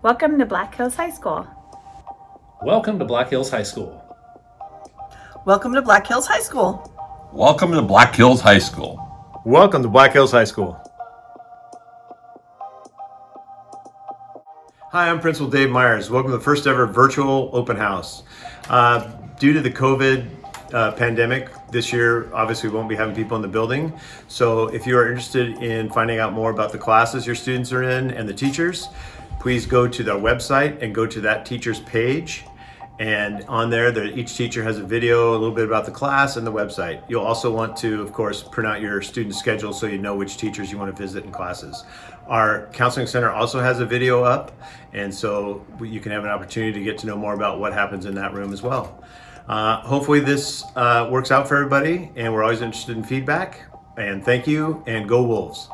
Welcome to Black Hills High School. Welcome to Black Hills High School. Welcome to Black Hills High School. Welcome to Black Hills High School. Welcome to Black Hills High School. Hi, I'm Principal Dave Myers. Welcome to the first ever virtual open house. Due to the COVID pandemic, this year obviously we won't be having people in the building. So if you are interested in finding out more about the classes your students are in and the teachers, please go to their website and go to that teacher's page. And on there, each teacher has a video, a little bit about the class and the website. You'll also want to, of course, print out your student schedule so you know which teachers you want to visit in classes. Our counseling center also has a video up, and so you can have an opportunity to get to know more about what happens in that room as well. Hopefully this works out for everybody, and we're always interested in feedback. And thank you, and go Wolves.